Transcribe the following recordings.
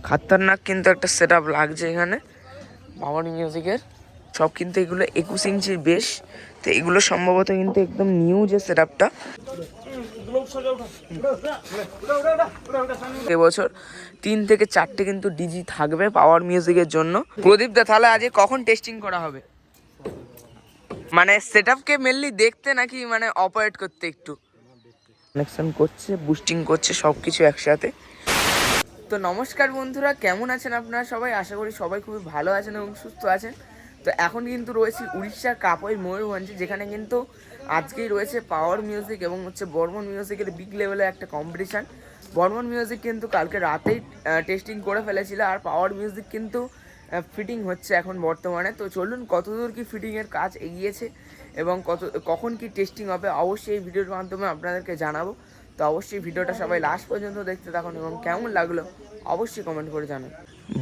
খতরনাক কিন্তু একটা সেটআপ লাগছে এখানে পাওয়ার মিউজিকের। সব কিন্তু এগুলো 21 ইঞ্চির বেশ। তো এগুলো সম্ভবত কিন্তু একদম নিউ যে সেটআপটা এবছর 3 থেকে 4টে কিন্তু ডিজি থাকবে পাওয়ার মিউজিকের জন্য। প্রদীপ দা, তাহলে আজ কখন টেস্টিং করা হবে? মানে সেটআপকে মেনলি দেখতে নাকি মানে অপারেট করতে? একটু কানেকশন করছে, বুস্টিং করছে, সব কিছু একসাথে। তো নমস্কার বন্ধুরা, কেমন আছেন আপনারা সবাই? আশা করি সবাই খুবই ভালো আছেন এবং সুস্থ আছেন। তো এখন কিন্তু রয়েছে উড়িষ্যার কাপই ময়ূরভঞ্জে, যেখানে কিন্তু আজকেই রয়েছে পাওয়ার মিউজিক এবং বর্মন মিউজিকের বিগ লেভেলের একটা কম্পিটিশান। বর্মন মিউজিক কিন্তু কালকে রাতেই টেস্টিং করে ফেলেছিল, আর পাওয়ার মিউজিক কিন্তু ফিটিং হচ্ছে এখন বর্তমানে। তো চলুন কতদূর কি ফিটিংয়ের কাজ এগিয়েছে এবং কখন কি টেস্টিং হবে অবশ্যই এই ভিডিওর মাধ্যমে আপনাদেরকে জানাবো। তো অবশ্যই ভিডিওটা সবাই লাস্ট পর্যন্ত দেখতে থাকুন এবং কেমন লাগলো অবশ্যই কমেন্ট করে জানান।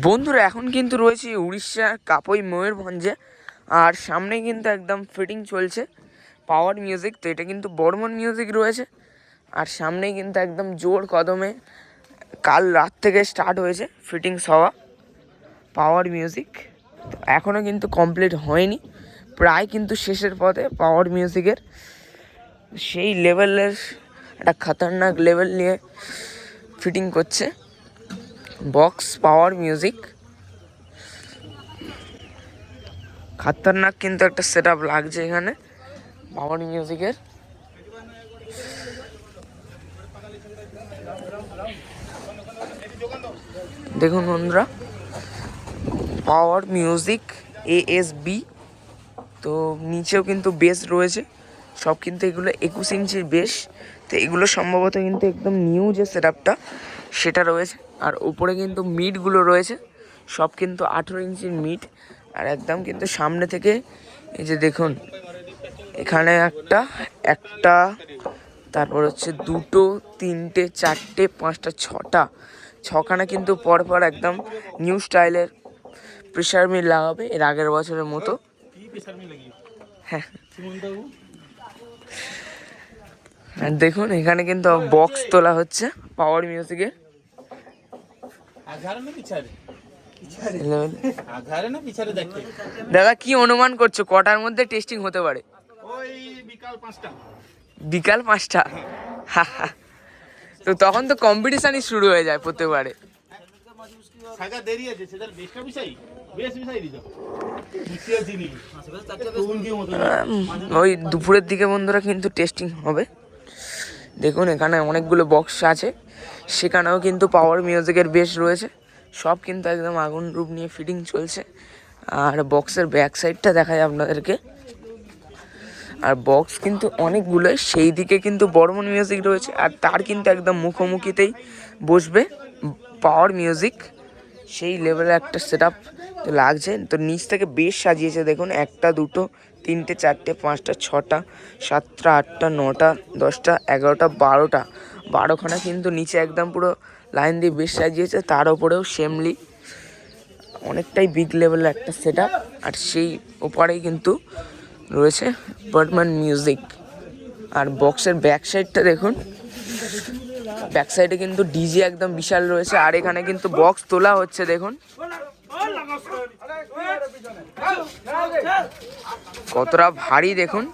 বন্ধুরা, এখন কিন্তু রয়েছে উড়িষ্যার কাপই ময়ূরভঞ্জে, আর সামনে কিন্তু একদম ফিটিং চলছে পাওয়ার মিউজিক। তো এটা কিন্তু বর্মন মিউজিক রয়েছে, আর সামনে কিন্তু একদম জোর কদমে কাল রাত থেকে স্টার্ট হয়েছে ফিটিংস হওয়া পাওয়ার মিউজিক। এখনও কিন্তু কমপ্লিট হয়নি, প্রায় কিন্তু শেষের পথে পাওয়ার মিউজিকের। সেই লেভেলের একটা খতরনাক লেভেল নিয়ে ফিটিং করছে বক্স পাওয়ার মিউজিক। খতরনাক কিন্তু একটা সেটআপ লাগছে এখানে পাওয়ার মিউজিকের। দেখুন বন্ধুরা, পাওয়ার মিউজিক ASB। তো নিচেও কিন্তু বেস রয়েছে, সব কিন্তু এগুলো 21 ইঞ্চির বেস। তো এগুলো সম্ভবত কিন্তু একদম নিউ যে সেটআপটা সেটা রয়েছে। আর উপরে কিন্তু মিডগুলো রয়েছে, সব কিন্তু 18 ইঞ্চির মিড। আর একদম কিন্তু সামনে থেকে এই যে দেখুন, এখানে একটা তারপর হচ্ছে 2টো 3টে 4টে 5টা 6খানা কিন্তু পরপর একদম নিউ স্টাইলের প্রেসার মিল লাগাবে এর আগের বছরের মতো। হ্যাঁ, দেখুন এখানে কিন্তু বক্স তোলা হচ্ছে পাওয়ার মিউজিকে। দাদা, কি অনুমান করছো কটার মধ্যে টেস্টিং হতে পারে? বিকাল 5টা? তো তখন তো কম্পিটিশনই শুরু হয়ে যায় প্রত্যেকবারে। ওই দুপুরের দিকে বন্ধুরা কিন্তু টেস্টিং হবে। দেখুন এখানে অনেকগুলো বক্স আছে, সেখানেও কিন্তু পাওয়ার মিউজিকের বেস রয়েছে। সব কিন্তু একদম আগুন রূপ নিয়ে ফিটিং চলছে। আর বক্সের ব্যাক সাইডটা দেখায় আপনাদেরকে। আর বক্স কিন্তু অনেকগুলোই, সেই দিকে কিন্তু বর্মন মিউজিক রয়েছে, আর তার কিন্তু একদম মুখোমুখিতেই বসবে পাওয়ার মিউজিক। সেই লেভেলের একটা সেটআপ তো লাগছে। তো নিচ থেকে বেশ সাজিয়েছে দেখুন, 1টা 2টো 3টে 4টে 5টা 6টা 7টা 8টা 9টা 10টা 11টা 12খানা কিন্তু নিচে একদম পুরো লাইন দিয়ে বেশ সাজিয়েছে। তার ওপরেও সেমলি অনেকটাই বিগ লেভেলের একটা সেটআপ। আর সেই ওপরেই কিন্তু রয়েছে বর্মন মিউজিক। আর বক্সের ব্যাক সাইডটা দেখুন, ব্যাক সাইডে কিন্তু ডিজি একদম বিশাল রয়েছে। আর এখানে কিন্তু বক্স তোলা হচ্ছে দেখুন কতটা ভারী। দেখুন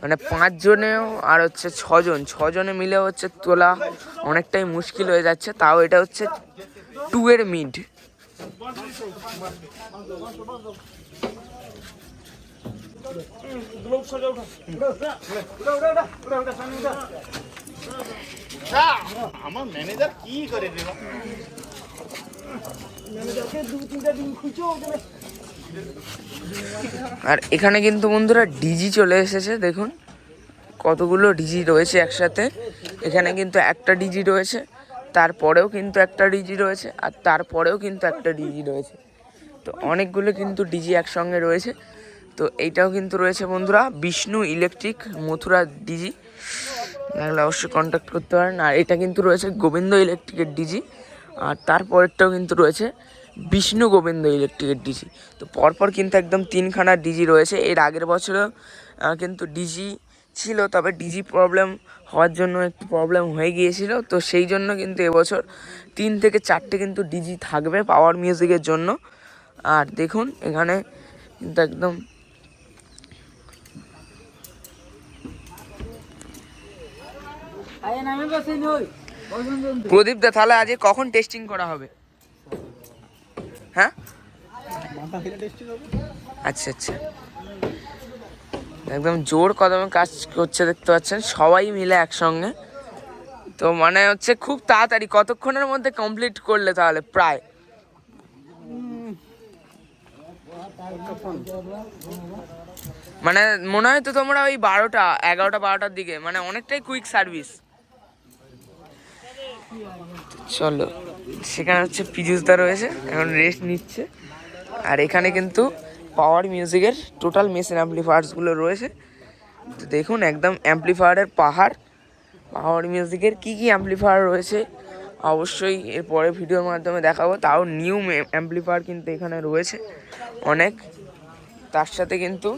মানে 5 জনেও আর হচ্ছে 6জনে মিলে হচ্ছে তোলা অনেকটাই মুশকিল হয়ে যাচ্ছে। তাও এটা হচ্ছে 2 এর মিড। আমার ম্যানেজার কি করে রে? আর এখানে কিন্তু বন্ধুরা ডিজি চলে এসেছে। দেখুন কতগুলো ডিজি রয়েছে একসাথে। এখানে কিন্তু একটা ডিজি রয়েছে, তারপরেও কিন্তু একটা ডিজি রয়েছে, আর তারপরেও কিন্তু একটা ডিজি রয়েছে। তো অনেকগুলো কিন্তু ডিজি একসঙ্গে রয়েছে। তো এইটাও কিন্তু রয়েছে বন্ধুরা বিষ্ণু ইলেকট্রিক মথুরা ডিজি, তাহলে অবশ্যই কন্ট্যাক্ট করতে পারেন। আর এটা কিন্তু রয়েছে গোবিন্দ ইলেকট্রিকের ডিজি, আর তারপরেরটাও কিন্তু রয়েছে বিষ্ণু গোবিন্দ ইলেকট্রিকের ডিজি। তো পরপর কিন্তু একদম 3খানা ডিজি রয়েছে। এর আগের বছরেও কিন্তু ডিজি ছিল, তবে ডিজি প্রবলেম হওয়ার জন্য একটু প্রবলেম হয়ে গিয়েছিল। তো সেই জন্য কিন্তু এবছর 3 থেকে 4টে কিন্তু ডিজি থাকবে পাওয়ার মিউজিকের জন্য। আর দেখুন এখানে কিন্তু একদম প্রদীপ দা, তাহলে আজকে কখন টেস্টিং করা হবে? হ্যাঁ, আচ্ছা আচ্ছা, একদম জোর কদমে কাজ করছে দেখতে পাচ্ছেন সবাই মিলে একসঙ্গে। তো মানে হচ্ছে খুব তাড়াতাড়ি, কতক্ষণের মধ্যে কমপ্লিট করলে তাহলে প্রায়? মানে মনে হয় তো তোমরা ওই 11টা 12টার দিকে, মানে অনেকটাই কুইক সার্ভিস। চলো, সেখানে হচ্ছে পীযুষদা রয়েছে, এখন রেস্ট নিচ্ছে। আর এখানে কিন্তু পাওয়ার মিউজিকের টোটাল মেশিন অ্যাম্পলিফায়ার্সগুলো রয়েছে। তো দেখুন একদম অ্যাম্পলিফায়ারের পাহাড়। পাওয়ার মিউজিকের কী কী অ্যাম্পলিফায়ার রয়েছে অবশ্যই এরপরে ভিডিওর মাধ্যমে দেখাবো। তাও নিউ অ্যাম্পলিফায়ার কিন্তু এখানে রয়েছে অনেক। তার সাথে কিন্তু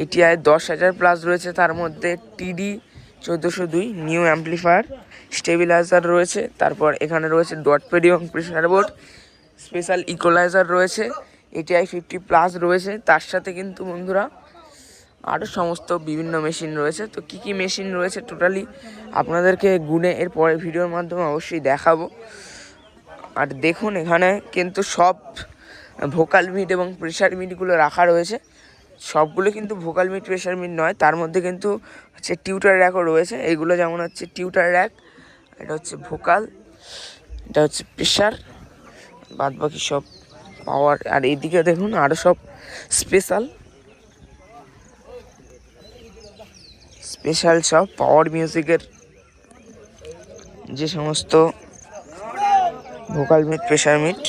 এটিআই 10,000+ রয়েছে, তার মধ্যে টিডি 1402 নিউ অ্যাম্পলিফায়ার স্টেবিলাইজার রয়েছে। তারপর এখানে রয়েছে ডট পেড এবং প্রেসার বোর্ড, স্পেশাল ইকোলাইজার রয়েছে, এটিআই 50+ রয়েছে। তার সাথে কিন্তু বন্ধুরা আরও সমস্ত বিভিন্ন মেশিন রয়েছে। তো কী কী মেশিন রয়েছে টোটালি আপনাদেরকে গুনে এর পরে ভিডিওর মাধ্যমে অবশ্যই দেখাবো। আর দেখুন এখানে কিন্তু সব ভোকাল মিট এবং প্রেশার মিটগুলো রাখা রয়েছে। সবগুলো কিন্তু ভোকাল মিট প্রেশার মিট নয়, তার মধ্যে কিন্তু হচ্ছে টিউটার র্যাকও রয়েছে। এইগুলো যেমন হচ্ছে টিউটার র্যাক, এটা হচ্ছে ভোকাল, এটা হচ্ছে প্রেশার, বাদ বাকি সব পাওয়ার। আর এইদিকে দেখুন আরও সব স্পেশাল সব পাওয়ার মিউজিকের যে সমস্ত ভোকাল মিট প্রেশার মিট,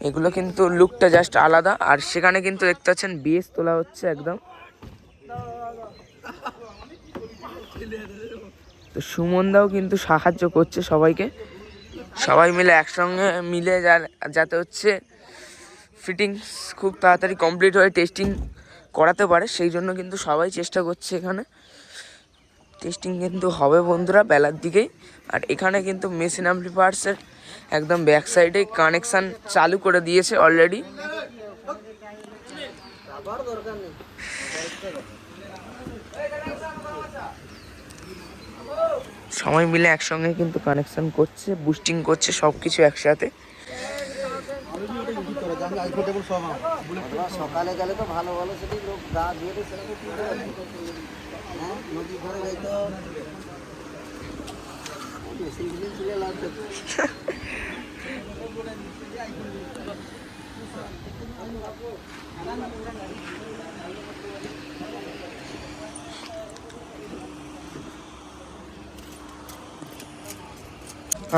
এগুলো কিন্তু লুকটা জাস্ট আলাদা। আর সেখানে কিন্তু দেখতে পাচ্ছেন বেস তোলা হচ্ছে একদম। তো সুমনদাও কিন্তু সাহায্য করছে সবাইকে, সবাই মিলে একসঙ্গে মিলে যাতে হচ্ছে ফিটিংস খুব তাড়াতাড়ি কমপ্লিট হয়ে টেস্টিং করাতে পারে, সেই জন্য কিন্তু সবাই চেষ্টা করছে। এখানে টেস্টিং কিন্তু হবে বন্ধুরা বেলার দিকেই। আর এখানে কিন্তু মেশিন অ্যাম্পলিফায়ার্সের একদম ব্যাক সাইডে কানেকশান চালু করে দিয়েছে অলরেডি। সবাই মিলে একসঙ্গে কিন্তু কানেকশান করছে, বুস্টিং করছে সব কিছু একসাথে। সকালে গেলে তো ভালো ভালো সেটি লোক গা দিয়ে নদী ঘরে যাইতো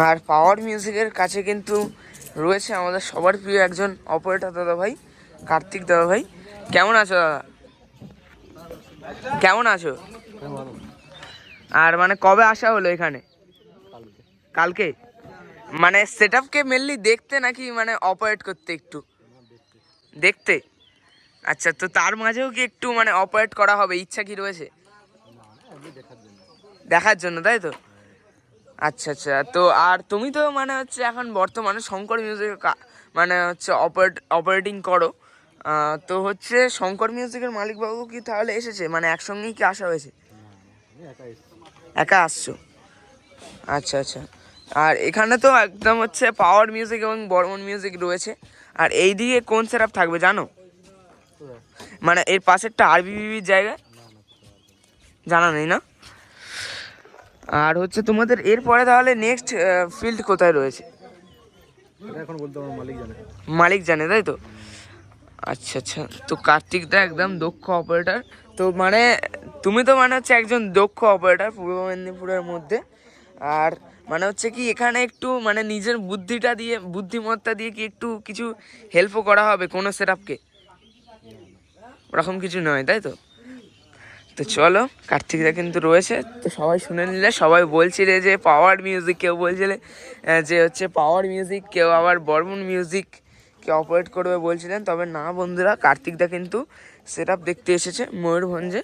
আর পাওয়ার মিউজিকের কাছে কিন্তু রয়েছে আমাদের সবার প্রিয় একজন অপারেটর দাদা ভাই, কার্তিক দাদা ভাই। কেমন আছো দাদা? কেমন আছো? আর মানে কবে আসা হলো এখানে? কালকে। মানে সেট আপকে মেনলি দেখতে নাকি মানে অপারেট করতে? একটু দেখতে। আচ্ছা, তো তার মাঝেও কি একটু মানে অপারেট করা হবে, ইচ্ছা কি রয়েছে? দেখার জন্য, তাই তো? আচ্ছা আচ্ছা। তো আর তুমি তো মানে হচ্ছে এখন বর্তমানে শঙ্কর মিউজিক মানে হচ্ছে অপারেটিং করো। তো হচ্ছে শঙ্কর মিউজিকের মালিকবাবু কি তাহলে এসেছে, মানে একসঙ্গেই কি আসা হয়েছে? একা আসছো? আচ্ছা আচ্ছা। আর এখানে তো একদম হচ্ছে পাওয়ার মিউজিক এবং বর্মন মিউজিক রয়েছে। আর এই দিকে কোন সেটআপ থাকবে জানো? মানে এর পাশেরটা আরবিবির জায়গায় জানা নেই না? আর হচ্ছে তোমাদের এরপরে তাহলে নেক্সট ফিল্ড কোথায় রয়েছে? এখন বলতে আমার মালিক জানে। মালিক জানে, তাই তো? আচ্ছা আচ্ছা। তো কার্তিকদা একদম দক্ষ অপারেটর। তো মানে তুমি তো মানে হচ্ছে একজন দক্ষ অপারেটর পূর্ব মেদিনীপুরের মধ্যে। আর মানে হচ্ছে কি এখানে একটু মানে নিজের বুদ্ধিমত্তা দিয়ে কি একটু কিছু হেল্পও করা হবে কোনো সেটআপকে? ওরকম কিছু নয়, তাই তো? তো চলো, কার্তিকদা কিন্তু রয়েছে। তো সবাই শুনে নিলে, সবাই বলছিলে যে পাওয়ার মিউজিক, কেউ বলছিলে যে হচ্ছে পাওয়ার মিউজিক, কেউ আবার বর্মন মিউজিক কে অপারেট করবে বলছিলেন। তবে না বন্ধুরা, কার্তিকদা কিন্তু সেটআপ দেখতে এসেছে ময়ূরভঞ্জে।